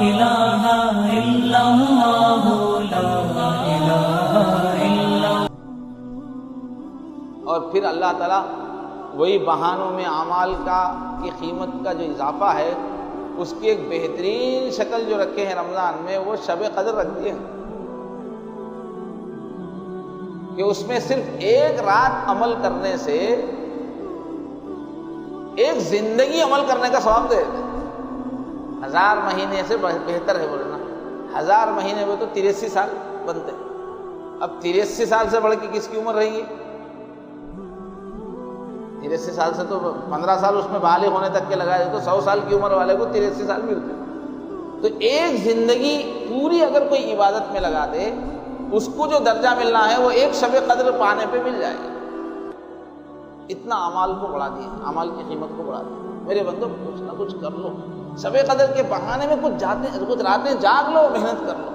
الہ الا اللہ لا الہ الا اللہ۔ اور پھر اللہ تعالیٰ وہی بہانوں میں اعمال کی قیمت کا جو اضافہ ہے اس کی ایک بہترین شکل جو رکھے ہیں رمضان میں، وہ شب قدر رکھ دیے ہیں کہ اس میں صرف ایک رات عمل کرنے سے ایک زندگی عمل کرنے کا ثواب دے دیتے ہیں۔ 1000 مہینے سے بہتر ہے بولنا، 1000 مہینے میں تو 83 سال بنتے ہیں۔ اب 83 سال سے بڑھ کے کس کی عمر رہی ہے؟ 83 سال سے تو 15 سال اس میں بالغ ہونے تک کے لگائے تو 100 سال کی عمر والے کو 83 سال ملتے ہیں۔ تو ایک زندگی پوری اگر کوئی عبادت میں لگا دے، اس کو جو درجہ ملنا ہے وہ ایک شب قدر پانے پہ مل جائے گا۔ اتنا اعمال کو بڑھا دیا، اعمال کی قیمت کو بڑھا دیا۔ میرے بندو کچھ نہ کچھ کر لو، شب قدر کے بہانے میں کچھ راتیں جاگ لو، محنت کر لو۔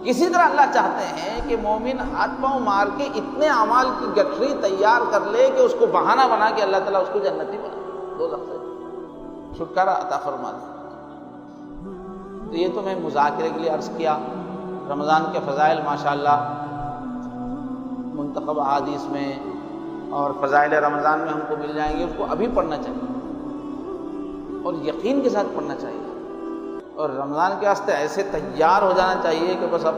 کسی طرح اللہ چاہتے ہیں کہ مومن ہاتھ پاؤں مار کے اتنے اعمال کی گٹھری تیار کر لے کہ اس کو بہانہ بنا کے اللہ تعالیٰ اس کو جنتی بنا دوزخ سے چھٹکارا عطا فرما دے۔ تو یہ تو میں مذاکرے کے لیے عرض کیا۔ رمضان کے فضائل ماشاءاللہ منتخب احادیث میں اور فضائل رمضان میں ہم کو مل جائیں گے، اس کو ابھی پڑھنا چاہیے اور یقین کے ساتھ پڑھنا چاہیے، اور رمضان کے واسطے ایسے تیار ہو جانا چاہیے کہ بس اب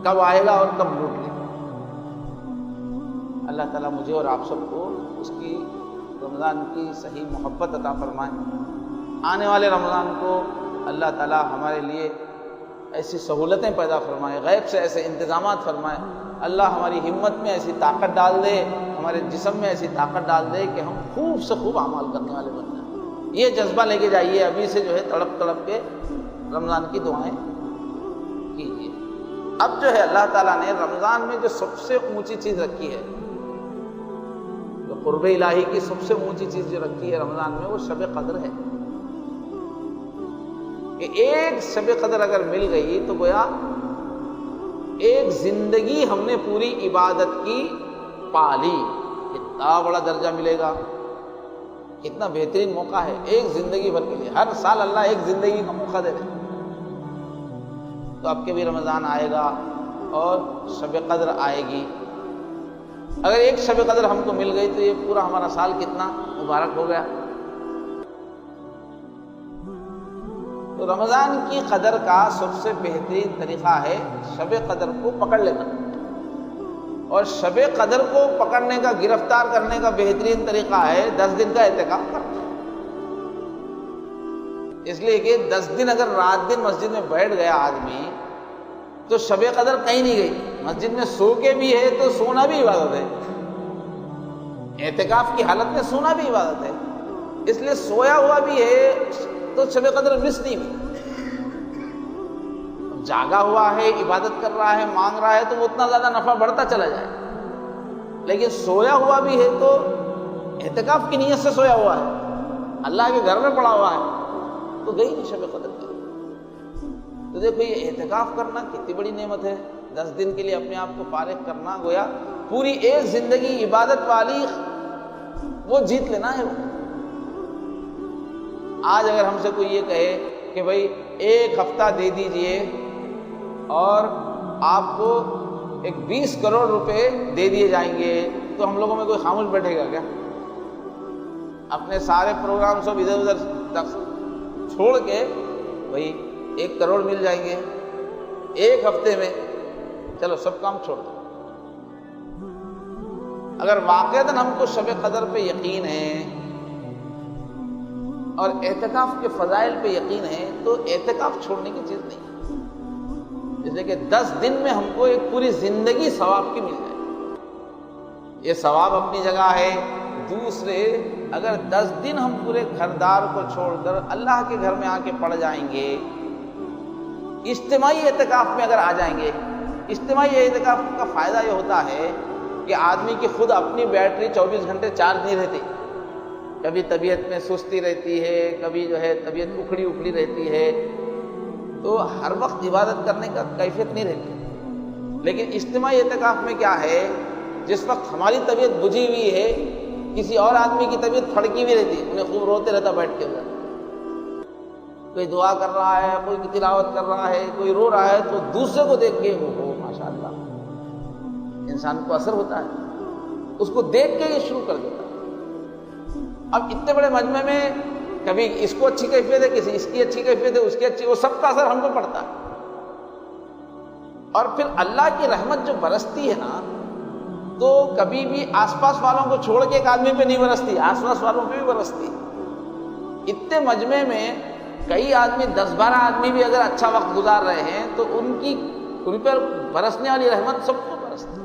کب آئے گا اور کب لوٹ لے۔ اللہ تعالیٰ مجھے اور آپ سب کو اس کی رمضان کی صحیح محبت عطا فرمائے۔ آنے والے رمضان کو اللہ تعالیٰ ہمارے لیے ایسی سہولتیں پیدا فرمائے، غیب سے ایسے انتظامات فرمائے۔ اللہ ہماری ہمت میں ایسی طاقت ڈال دے، ہمارے جسم میں ایسی طاقت ڈال دے کہ ہم خوب سے خوب اعمال کرنے والے بن جائیں۔ یہ جذبہ لے کے جائیے، ابھی سے جو ہے تڑپ تڑپ کے رمضان کی دعائیں کیجیے۔ اب جو ہے اللہ تعالیٰ نے رمضان میں جو سب سے اونچی چیز رکھی ہے، جو قرب الہی کی سب سے اونچی چیز جو رکھی ہے رمضان میں، وہ شب قدر ہے کہ ایک شب قدر اگر مل گئی تو گویا ایک زندگی ہم نے پوری عبادت کی پالی۔ کتنا بڑا درجہ ملے گا، کتنا بہترین موقع ہے ایک زندگی بھر کے لیے۔ ہر سال اللہ ایک زندگی کا موقع دے رہے ہیں۔ تو اب کے بھی رمضان آئے گا اور شب قدر آئے گی۔ اگر ایک شب قدر ہم کو مل گئی تو یہ پورا ہمارا سال کتنا مبارک ہو گیا۔ تو رمضان کی قدر کا سب سے بہترین طریقہ ہے شب قدر کو پکڑ لینا، اور شب قدر کو پکڑنے کا، گرفتار کرنے کا بہترین طریقہ ہے 10 دن کا اعتکاف کرنا۔ اس لیے کہ 10 دن اگر رات دن مسجد میں بیٹھ گیا آدمی تو شب قدر کہیں نہیں گئی۔ مسجد میں سو کے بھی ہے تو سونا بھی عبادت ہے، اعتکاف کی حالت میں سونا بھی عبادت ہے، اس لیے سویا ہوا بھی ہے تو شب قدر مس نہیں ہوئی۔ جاگا ہوا ہے، عبادت کر رہا ہے، مانگ رہا ہے تو وہ اتنا زیادہ نفع بڑھتا چلا جائے، لیکن سویا ہوا بھی ہے تو اعتکاف کی نیت سے سویا ہوا ہے، اللہ کے گھر میں پڑا ہوا ہے تو گئی نہیں شب قدر کی۔ تو دیکھو یہ اعتکاف کرنا کتنی بڑی نعمت ہے، 10 دن کے لیے اپنے آپ کو فارغ کرنا، گویا پوری ایک زندگی عبادت والی وہ جیت لینا ہے۔ آج اگر ہم سے کوئی یہ کہے کہ بھائی 1 ہفتہ دے دیجئے اور آپ کو 20 کروڑ روپے دے دیے جائیں گے، تو ہم لوگوں میں کوئی خاموش بیٹھے گا کیا؟ اپنے سارے پروگرام سب ادھر ادھر چھوڑ کے بھائی 1 کروڑ مل جائیں گے 1 ہفتے میں، چلو سب کام چھوڑ دو۔ اگر واقعتاً ہم کو شب قدر پہ یقین ہے اور اعتکاف کے فضائل پہ یقین ہے تو اعتکاف چھوڑنے کی چیز نہیں ہے، اس لیے کہ 10 دن میں ہم کو ایک پوری زندگی ثواب کی مل جائے۔ یہ ثواب اپنی جگہ ہے۔ دوسرے، اگر 10 دن ہم پورے گھردار کو چھوڑ کر اللہ کے گھر میں آ کے پڑ جائیں گے، اجتماعی اعتکاف میں اگر آ جائیں گے، اجتماعی اعتکاف کا فائدہ یہ ہوتا ہے کہ آدمی کی خود اپنی بیٹری 24 گھنٹے چارج نہیں رہتی، کبھی طبیعت میں سستی رہتی ہے، کبھی جو ہے طبیعت اکھڑی رہتی ہے، تو ہر وقت عبادت کرنے کا کیفیت نہیں رہتی۔ لیکن اجتماعی اعتکاف میں کیا ہے، جس وقت ہماری طبیعت بجھی ہوئی ہے، کسی اور آدمی کی طبیعت پھڑکی ہوئی رہتی ہے، انہیں خوب روتے رہتا بیٹھ کے ادھر، کوئی دعا کر رہا ہے، کوئی تلاوت کر رہا ہے، کوئی رو رہا ہے، تو دوسرے کو دیکھ کے وہ ماشاء اللہ انسان کو اثر ہوتا ہے، اس کو دیکھ کے یہ شروع کر دیتا ہے۔ اب اتنے بڑے مجمع میں کبھی اس کو اچھی کیفیت ہے، کسی اس کی اچھی کیفیت ہے، اس کی اچھی، وہ سب کا اثر ہم کو پڑتا ہے۔ اور پھر اللہ کی رحمت جو برستی ہے نا، تو کبھی بھی آس پاس والوں کو چھوڑ کے ایک آدمی پہ نہیں برستی، آس پاس والوں پہ بھی برستی۔ اتنے مجمع میں کئی آدمی، 10-12 آدمی بھی اگر اچھا وقت گزار رہے ہیں تو ان پر برسنے والی رحمت سب کو برستی۔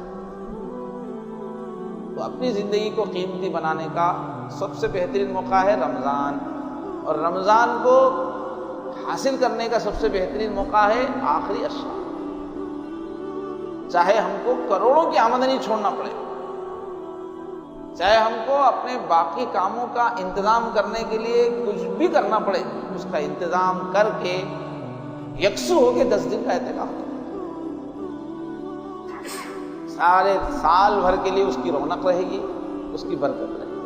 تو اپنی زندگی کو قیمتی بنانے کا سب سے بہترین موقع ہے رمضان، اور رمضان کو حاصل کرنے کا سب سے بہترین موقع ہے آخری اشرا۔ چاہے ہم کو کروڑوں کی آمدنی چھوڑنا پڑے، چاہے ہم کو اپنے باقی کاموں کا انتظام کرنے کے لیے کچھ بھی کرنا پڑے، اس کا انتظام کر کے یکسو ہو کے 10 دن کا اعتکاف کریں، سارے سال بھر کے لیے اس کی رونق رہے گی، اس کی برکت رہے گی۔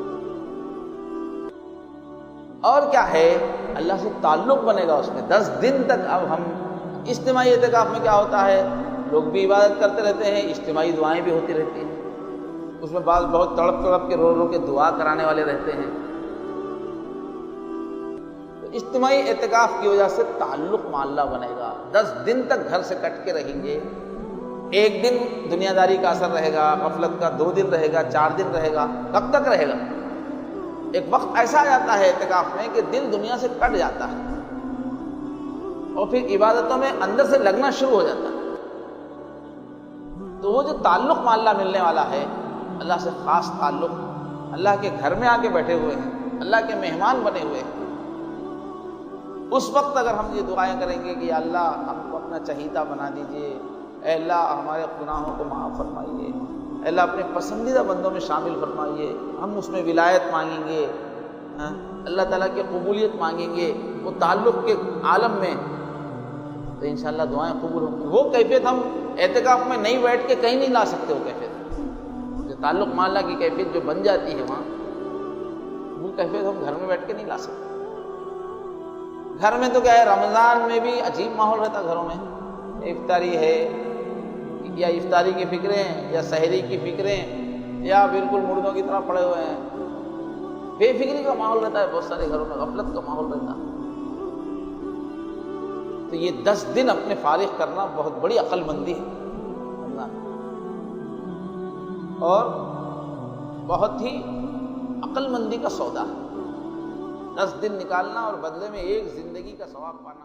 اور کیا ہے، اللہ سے تعلق بنے گا اس میں 10 دن تک۔ اب ہم اجتماعی اعتکاف میں کیا ہوتا ہے، لوگ بھی عبادت کرتے رہتے ہیں، اجتماعی دعائیں بھی ہوتی رہتی ہیں، اس میں بعض بہت تڑپ کے رو رو کے دعا کرانے والے رہتے ہیں۔ تو اجتماعی اعتکاف کی وجہ سے تعلق مع اللہ بنے گا، 10 دن تک گھر سے کٹ کے رہیں گے۔ ایک دن دنیا داری کا اثر رہے گا، غفلت کا، 2 دن رہے گا، 4 دن رہے گا، کب تک رہے گا؟ ایک وقت ایسا آ جاتا ہے اعتکاف میں کہ دل دنیا سے کٹ جاتا ہے اور پھر عبادتوں میں اندر سے لگنا شروع ہو جاتا ہے۔ تو وہ جو تعلق مع اللہ ملنے والا ہے، اللہ سے خاص تعلق، اللہ کے گھر میں آ کے بیٹھے ہوئے ہیں، اللہ کے مہمان بنے ہوئے ہیں، اس وقت اگر ہم یہ دعائیں کریں گے کہ یا اللہ ہم کو اپنا چہیتا بنا دیجئے، اے اللہ ہمارے گناہوں کو معاف فرمائیے، اے اللہ اپنے پسندیدہ بندوں میں شامل فرمائیے، ہم اس میں ولایت مانگیں گے، اللہ تعالیٰ کی قبولیت مانگیں گے وہ تعلق کے عالم میں، تو انشاءاللہ دعائیں قبول ہوں گی۔ وہ کیفیت ہم اعتکاف میں نہیں بیٹھ کے کہیں نہیں لا سکتے، وہ کیفیت جو تعلق مع اللہ کی کیفیت جو بن جاتی ہے وہاں، وہ کیفیت ہم گھر میں بیٹھ کے نہیں لا سکتے۔ گھر میں تو کیا ہے، رمضان میں بھی عجیب ماحول رہتا گھروں میں، افطاری ہے یا افطاری کی فکریں یا سحری کی فکریں یا بالکل مردوں کی طرح پڑے ہوئے ہیں، بے فکری کا ماحول رہتا ہے، بہت سارے گھروں میں غفلت کا ماحول رہتا ہے۔ تو یہ 10 دن اپنے فارغ کرنا بہت بڑی عقل مندی ہے اور بہت ہی عقل مندی کا سودا ہے، 10 دن نکالنا اور بدلے میں ایک زندگی کا ثواب پانا۔